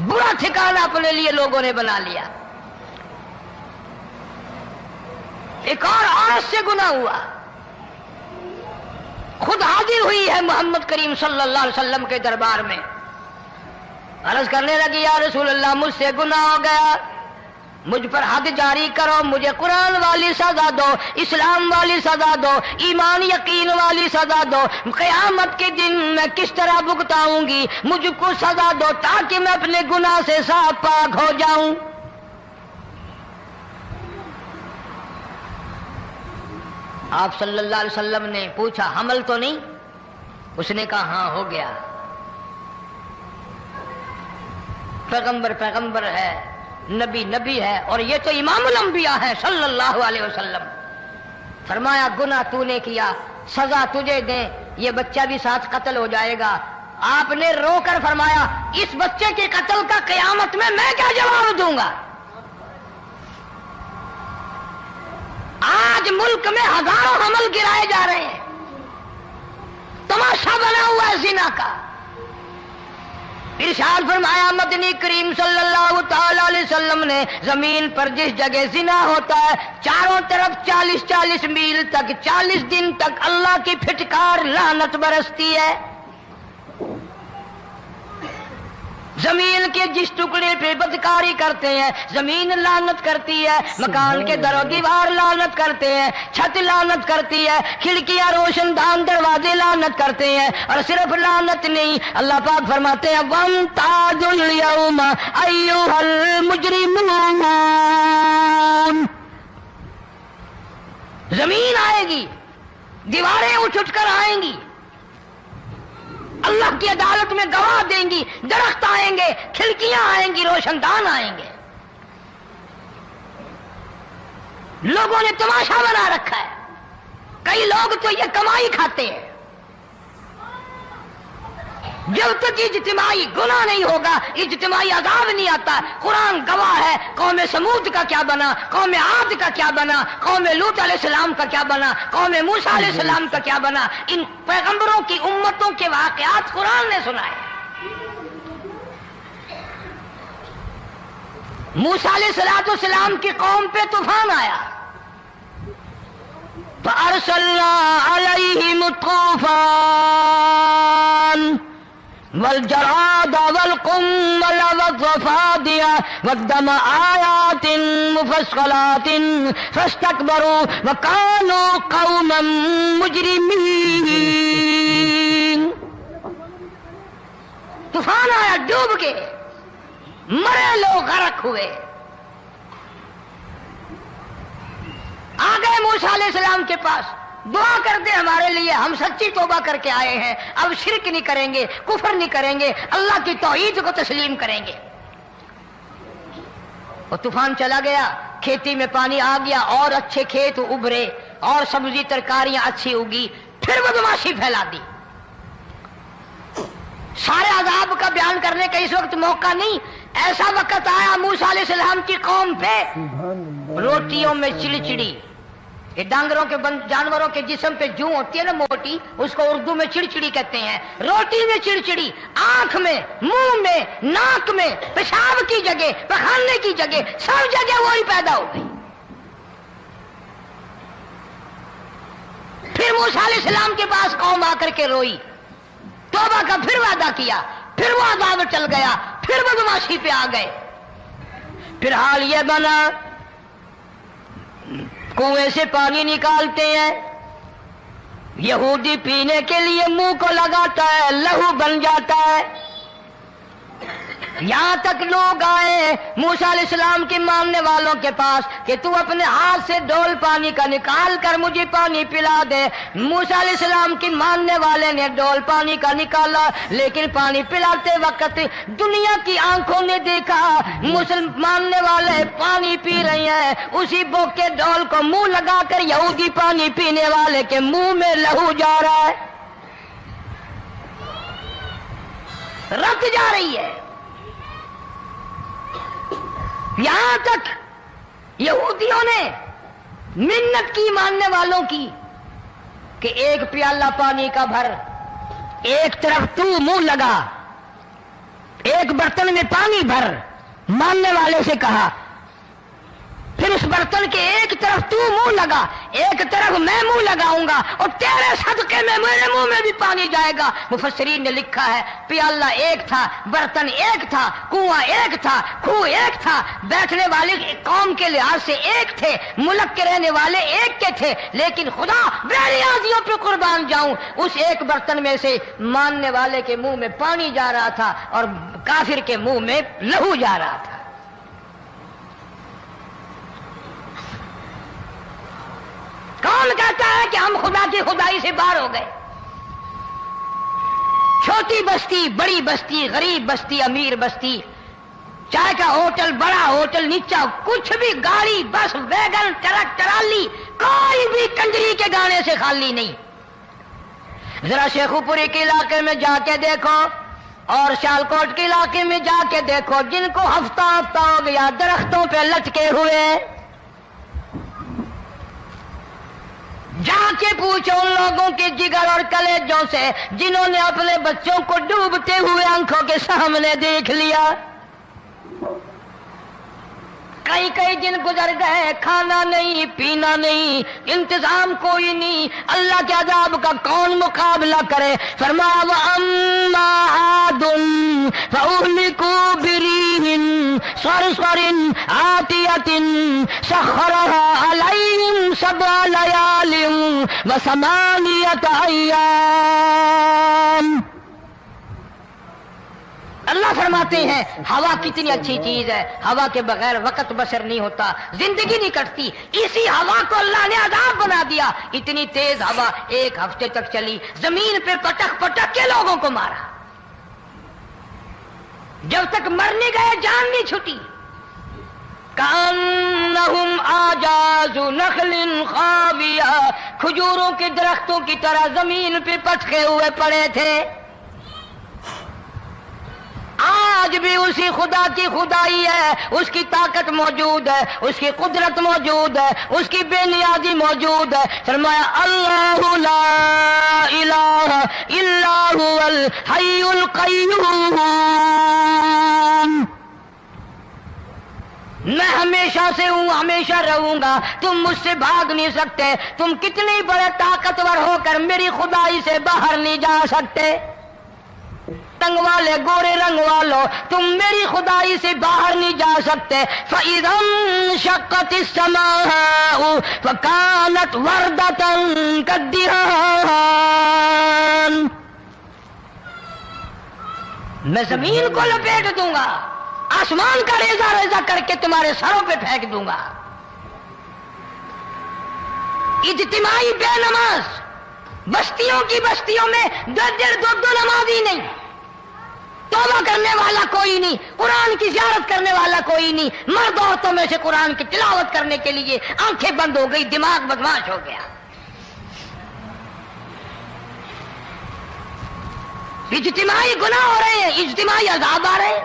برا ٹھکانہ اپنے لیے لوگوں نے بنا لیا۔ ایک اور عورت سے گناہ ہوا، خود حاضر ہوئی ہے محمد کریم صلی اللہ علیہ وسلم کے دربار میں، عرض کرنے لگی یا رسول اللہ مجھ سے گناہ ہو گیا، مجھ پر حد جاری کرو، مجھے قرآن والی سزا دو، اسلام والی سزا دو، ایمان یقین والی سزا دو، قیامت کے دن میں کس طرح بھگتاؤں گی، مجھ کو سزا دو تاکہ میں اپنے گناہ سے صاف پاک ہو جاؤں۔ آپ صلی اللہ علیہ وسلم نے پوچھا حمل تو نہیں؟ اس نے کہا ہاں ہو گیا۔ پیغمبر پیغمبر ہے، نبی نبی ہے، اور یہ تو امام الانبیاء ہے صلی اللہ علیہ وسلم۔ فرمایا گناہ تو نے کیا، سزا تجھے دیں، یہ بچہ بھی ساتھ قتل ہو جائے گا۔ آپ نے رو کر فرمایا اس بچے کے قتل کا قیامت میں کیا جواب دوں گا؟ آج ملک میں ہزاروں حمل گرائے جا رہے ہیں، تماشا بنا ہوا ہے زنا کا۔ ارشاد فرمایا مدنی کریم صلی اللہ تعالی علیہ وسلم نے زمین پر جس جگہ زنا ہوتا ہے چاروں طرف 40 میل تک 40 دن تک اللہ کی پھٹکار لعنت برستی ہے۔ زمین کے جس ٹکڑے پہ بدکاری کرتے ہیں زمین لعنت کرتی ہے، مکان کے در و دیوار لعنت کرتے ہیں، چھت لعنت کرتی ہے، کھڑکیاں روشن دان دروازے لعنت کرتے ہیں، اور صرف لعنت نہیں، اللہ پاک فرماتے ہیں وَامْتَازُوا الْيَوْمَ أَيُّهَا الْمُجْرِمُونَ۔ زمین آئے گی، دیواریں اٹھ کر آئیں گی، اللہ کی عدالت میں گواہ دیں گی، درخت آئیں گے، کھڑکیاں آئیں گی، روشن دان آئیں گے۔ لوگوں نے تماشا بنا رکھا ہے، کئی لوگ تو یہ کمائی کھاتے ہیں۔ جب تک اجتماعی گناہ نہیں ہوگا اجتماعی عذاب نہیں آتا۔ قرآن گواہ ہے، قوم سمود کا کیا بنا، قوم عاد کا کیا بنا، قوم لوط علیہ السلام کا کیا بنا، قوم موسیٰ علیہ السلام کا کیا بنا۔ ان پیغمبروں کی امتوں کے واقعات قرآن نے سنائے۔ موسیٰ علیہ السلام کی قوم پہ طوفان آیا، فَأَرْسَلْنَا عَلَيْهِمُ الطُّوفَانَ والجراد والقمل والضفادع والدم آيات مفصلات فاستكبروا وكانوا قوما مجرمين۔ طوفان آیا، ڈوب گئے، مرے لوگ، غرق ہوئے۔ آ گئے موسیٰ علیہ السلام کے پاس، دعا کر دے ہمارے لیے، ہم سچی توبہ کر کے آئے ہیں، اب شرک نہیں کریں گے، کفر نہیں کریں گے، اللہ کی توحید کو تسلیم کریں گے۔ وہ طوفان چلا گیا، کھیتی میں پانی آ گیا، اور اچھے کھیت ابھرے، اور سبزی ترکاریاں اچھی اگی، پھر بدماشی پھیلا دی۔ سارے عذاب کا بیان کرنے کا اس وقت موقع نہیں، ایسا وقت آیا موسیٰ علیہ السلام کی قوم پہ روٹیوں میں چڑچڑی۔ یہ ڈانگروں کے جانوروں کے جسم پہ جوں ہوتی ہے نا موٹی، اس کو اردو میں چڑچڑی کہتے ہیں۔ روٹی میں چڑچڑی، آنکھ میں، منہ میں، ناک میں، پیشاب کی جگہ، پخانے کی جگہ، سب جگہ وہی پیدا ہو گئی۔ پھر موسیٰ علیہ السلام کے پاس قوم آ کر کے روئی، توبہ کا پھر وعدہ کیا، پھر وہ عذاب چل گیا، پھر بدماشی پہ آ گئے۔ پھر حال یہ بنا کنویں سے پانی نکالتے ہیں، یہودی پینے کے لیے منہ کو لگاتا ہے، لہو بن جاتا ہے۔ یہاں تک لوگ آئے موسیٰ علیہ السلام کے ماننے والوں کے پاس کہ تو اپنے ہاتھ سے ڈول پانی کا نکال کر مجھے پانی پلا دے۔ موسیٰ علیہ السلام کی ماننے والے نے ڈول پانی کا نکالا، لیکن پانی پلاتے وقت دنیا کی آنکھوں نے دیکھا ماننے والے پانی پی رہے ہیں، اسی بوک کے ڈول کو منہ لگا کر یہودی پانی پینے والے کے منہ میں لہو جا رہا ہے، رت جا رہی ہے۔ یہاں تک یہودیوں نے منت کی ماننے والوں کی کہ ایک پیالہ پانی کا بھر، ایک طرف تو منہ لگا، ایک برتن میں پانی بھر، ماننے والے سے کہا۔ پھر لیکن اس برتن کے ایک طرف تو منہ لگا، ایک طرف میں منہ لگاؤں گا اور تیرے صدقے میں میرے منہ میں بھی پانی جائے گا۔ مفسرین نے لکھا ہے پیالہ ایک تھا، برتن ایک تھا، کنواں ایک تھا، کھوہ ایک تھا، بیٹھنے والے قوم کے لحاظ سے ایک تھے، ملک کے رہنے والے ایک کے تھے، لیکن خدا بے نیازیوں پہ قربان جاؤں اس ایک برتن میں سے ماننے والے کے منہ میں پانی جا رہا تھا اور کافر کے منہ میں لہو جا رہا تھا۔ کون کہتا ہے کہ ہم خدا کی خدائی سے باہر ہو گئے؟ چھوٹی بستی، بڑی بستی، غریب بستی، امیر بستی، چائے کا ہوٹل، بڑا ہوٹل، نیچا کچھ بھی، گاڑی، بس، ویگن، ٹرک، ٹرالی، کوئی بھی کنجری کے گانے سے خالی نہیں۔ ذرا شیخو پوری کے علاقے میں جا کے دیکھو اور سیالکوٹ کے علاقے میں جا کے دیکھو، جن کو ہفتہ ہفتہ ہو گیا درختوں پہ لٹکے ہوئے، جا کے پوچھو ان لوگوں کے جگر اور کلیجوں سے جنہوں نے اپنے بچوں کو ڈوبتے ہوئے آنکھوں کے سامنے دیکھ لیا۔ کئی دن گزر گئے، کھانا نہیں، پینا نہیں، انتظام کوئی نہیں، اللہ کے عذاب کا کون مقابلہ کرے؟ فرمایا وَأَمَّا عَادٌ فَأُهْلِكُوا بِرِيحٍ صَرْصَرٍ عَاتِيَةٍ سَخَّرَهَا عَلَيْهِمْ 7 لَيَالٍ و8 أَيَّامٍ۔ اللہ فرماتے ہیں ہوا کتنی اچھی چیز ہے، ہوا کے بغیر وقت بسر نہیں ہوتا، زندگی نہیں کٹتی، اسی ہوا کو اللہ نے عذاب بنا دیا۔ اتنی تیز ہوا 1 ہفتے تک چلی، زمین پہ پٹک پٹک کے لوگوں کو مارا، جب تک مر نہیں گئے جان نہیں چھٹی۔ کأنہم اعجاز نخل خاویہ، کھجوروں کے درختوں کی طرح زمین پہ پٹکے ہوئے پڑے تھے۔ آج بھی اسی خدا کی خدائی ہے، اس کی طاقت موجود ہے، اس کی قدرت موجود ہے، اس کی بے نیازی موجود ہے۔ فرمایا اللہ لا الہ الا هو الحی القیوم، میں ہمیشہ سے ہوں، ہمیشہ رہوں گا، تم مجھ سے بھاگ نہیں سکتے، تم کتنی بڑے طاقتور ہو کر میری خدائی سے باہر نہیں جا سکتے۔ رنگ والے، گورے رنگ والو، تم میری خدائی سے باہر نہیں جا سکتے۔ فَإِذَا انشَقَّتِ السَّمَاءُ فَكَانَتْ وَرْدَةً كَالدِّهَانِ، میں زمین کو لپیٹ دوں گا، آسمان کا ریزہ ریزہ کر کے تمہارے سروں پہ پھینک دوں گا۔ اجتماعی بے نماز، بستیوں کی بستیوں میں 2 نمازی نہیں، توبہ کرنے والا کوئی نہیں، قرآن کی زیارت کرنے والا کوئی نہیں، مرد عورتوں میں سے قرآن کی تلاوت کرنے کے لیے آنکھیں بند ہو گئی، دماغ بدماش ہو گیا۔ اجتماعی گناہ ہو رہے ہیں، اجتماعی عذاب آ رہے ہیں۔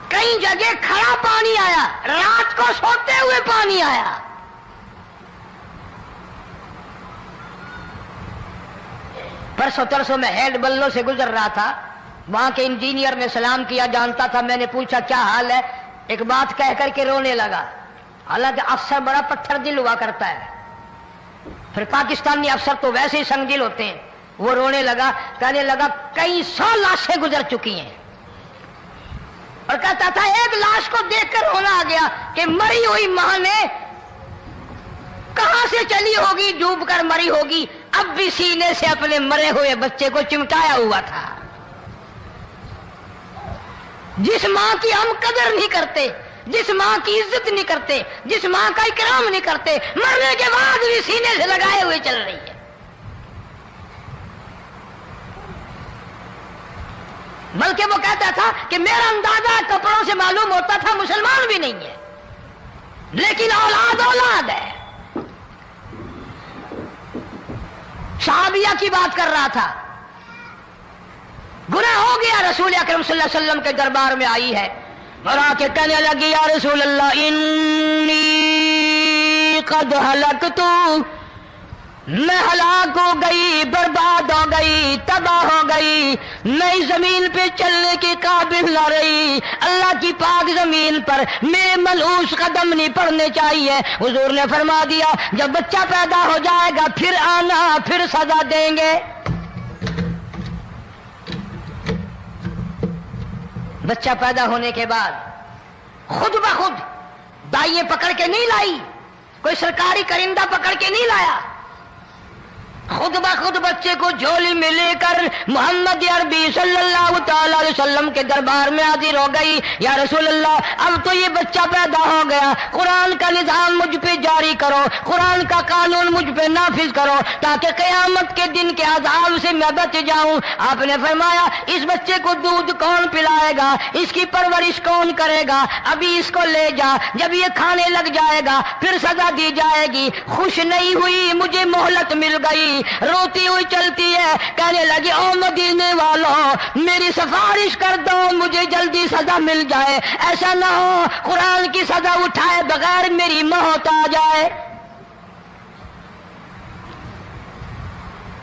کئی جگہ کھڑا پانی آیا، رات کو سوتے ہوئے پانی آیا۔ پرسوں ترسوں میں ہیڈ بلوں سے گزر رہا تھا، وہاں کے انجینئر نے سلام کیا، جانتا تھا، میں نے پوچھا کیا حال ہے، ایک بات کہہ کر کے رونے لگا، حالانکہ افسر بڑا پتھر دل ہوا کرتا ہے، پھر پاکستانی افسر تو ویسے ہی سنگ دل ہوتے ہیں۔ وہ رونے لگا، کہنے لگا کئی 100 لاشیں گزر چکی ہیں، اور کہتا تھا ایک لاش کو دیکھ کر رونا آ گیا کہ مری ہوئی ماں نے کہاں سے چلی ہوگی، ڈوب کر مری ہوگی، اب بھی سینے سے اپنے مرے ہوئے بچے کو چمٹایا ہوا تھا۔ جس ماں کی ہم قدر نہیں کرتے، جس ماں کی عزت نہیں کرتے، جس ماں کا اکرام نہیں کرتے، مرنے کے بعد بھی سینے سے لگائے ہوئے چل رہی ہے۔ بلکہ وہ کہتا تھا کہ میرا اندازہ کپڑوں سے معلوم ہوتا تھا مسلمان بھی نہیں ہے، لیکن اولاد اولاد ہے۔ صحابیہ کی بات کر رہا تھا، گناہ ہو گیا، رسول اکرم صلی اللہ علیہ وسلم کے دربار میں آئی ہے اور آ کے کہنے لگی یا رسول اللہ انی قد ہلکت، میں ہلاک ہو گئی، برباد ہو گئی، تباہ ہو گئی، میں اس زمین پہ چلنے کے قابل نہ رہی، اللہ کی پاک زمین پر میرے ملعوس قدم نہیں پڑنے چاہیے۔ حضور نے فرما دیا جب بچہ پیدا ہو جائے گا پھر آنا، پھر سزا دیں گے۔ بچہ پیدا ہونے کے بعد خود بخود دائیں پکڑ کے نہیں لائی، کوئی سرکاری کرندہ پکڑ کے نہیں لایا، خود بخود بچے کو جھولی میں لے کر محمد عربی صلی اللہ تعالی علیہ وسلم کے دربار میں حاضر ہو گئی۔ یا رسول اللہ اب تو یہ بچہ پیدا ہو گیا، قرآن کا نظام مجھ پہ جاری کرو، قرآن کا قانون مجھ پہ نافذ کرو تاکہ قیامت کے دن کے عذاب سے میں بچ جاؤں۔ آپ نے فرمایا اس بچے کو دودھ کون پلائے گا، اس کی پرورش کون کرے گا، ابھی اس کو لے جا، جب یہ کھانے لگ جائے گا پھر سزا دی جائے گی۔ خوش نہیں ہوئی، مجھے مہلت مل گئی، روتی ہوئی چلتی ہے، کہنے لگی او مدینے والوں میری سفارش کر دو، مجھے جلدی سزا مل جائے، ایسا نہ ہو قرآن کی سزا اٹھائے بغیر میری موت آ جائے۔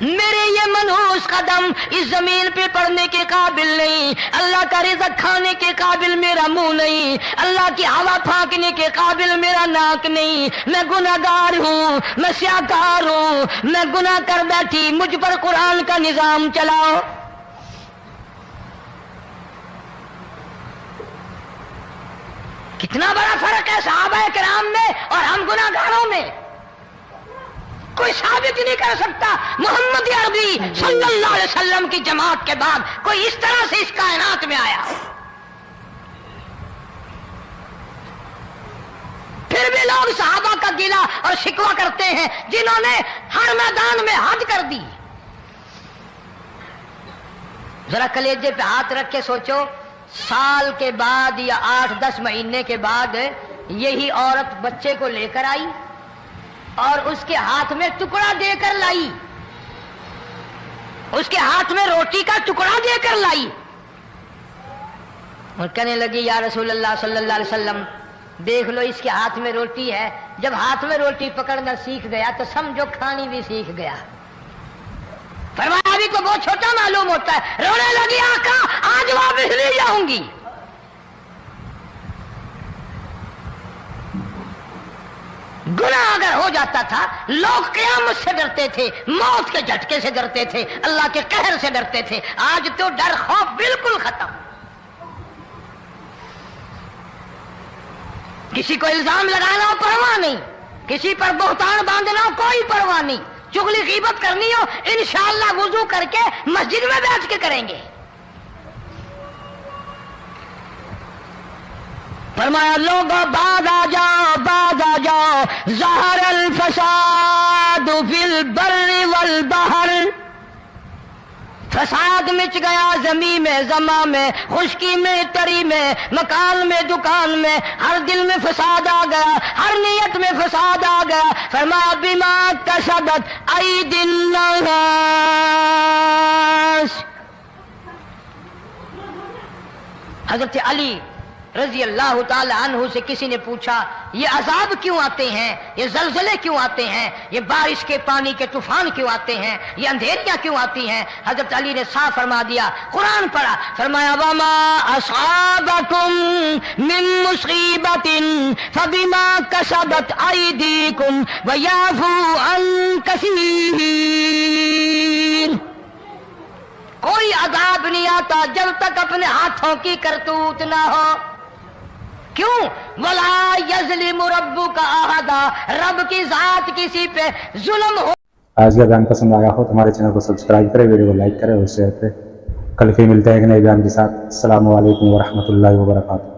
میرے یہ منحوس قدم اس زمین پہ پڑنے کے قابل نہیں، اللہ کا رزق کھانے کے قابل میرا منہ نہیں، اللہ کی ہوا پھانکنے کے قابل میرا ناک نہیں، میں گناہگار ہوں، میں سیاکار ہوں، میں گناہ کر بیٹھی، مجھ پر قرآن کا نظام چلاؤ۔ کتنا بڑا فرق ہے صحابہ کرام میں اور ہم گناہگاروں میں، کوئی ثابت نہیں کر سکتا۔ محمد عربی صلی اللہ علیہ وسلم کی جماعت کے بعد کوئی اس طرح سے اس کائنات میں آیا، پھر بھی لوگ صحابہ کا گلہ اور شکوہ کرتے ہیں جنہوں نے ہر میدان میں حد کر دی۔ ذرا کلیجے پہ ہاتھ رکھ کے سوچو، سال کے بعد یا 8-10 مہینے کے بعد یہی عورت بچے کو لے کر آئی اور اس کے ہاتھ میں ٹکڑا دے کر لائی، اس کے ہاتھ میں روٹی کا ٹکڑا دے کر لائی اور کہنے لگی یا رسول اللہ صلی اللہ علیہ وسلم دیکھ لو اس کے ہاتھ میں روٹی ہے، جب ہاتھ میں روٹی پکڑنا سیکھ گیا تو سمجھو کھانی بھی سیکھ گیا۔ فرمایا ابھی تو بہت چھوٹا معلوم ہوتا ہے، رونے لگی آقا آج واپس لے جاؤں گی۔ گناہ اگر ہو جاتا تھا لوگ قیامت سے ڈرتے تھے، موت کے جھٹکے سے ڈرتے تھے، اللہ کے قہر سے ڈرتے تھے، آج تو ڈر خوف بالکل ختم۔ کسی کو الزام لگانا ہو پرواہ نہیں، کسی پر بہتان باندھنا ہو کوئی پرواہ نہیں، چغلی غیبت کرنی ہو انشاءاللہ وضو کر کے مسجد میں بیٹھ کے کریں گے۔ فرمایا لوگوں بعد آ جاؤ، بعد آ جاؤ، ظہر الفساد فی البر والبحر، فساد مچ گیا زمین میں، زماں میں، خشکی میں، تری میں، مکان میں، دکان میں، ہر دل میں فساد آ گیا، ہر نیت میں فساد آ گیا۔ فرمایا بما کسبت ایدی الناس، حضرت علی رضی اللہ تعالی عنہ سے کسی نے پوچھا یہ عذاب کیوں آتے ہیں، یہ زلزلے کیوں آتے ہیں، یہ بارش کے پانی کے طوفان کیوں آتے ہیں، یہ اندھیریاں کیوں آتی ہیں؟ حضرت علی نے صاف فرما دیا، قرآن پڑھا، فرمایا وما اصابکم من مصیبت فبما کسبت ایدیکم ویعفو عن کثیر، کوئی عذاب نہیں آتا جب تک اپنے ہاتھوں کی کرتوت نہ ہو۔ کیوں؟ وَلَا يَظْلِمُ رَبُّكَ أَحَدًا، رب کی ذات کسی پہ ظلم ہو۔ آج کا بیان پسند آیا ہو تو ہمارے چینل کو سبسکرائب کریں، ویڈیو کو لائک کریں اور شیئر کریں۔ کل پھر ملتے ہیں ایک نئے بیان کے ساتھ۔ السلام علیکم ورحمۃ اللہ وبرکاتہ۔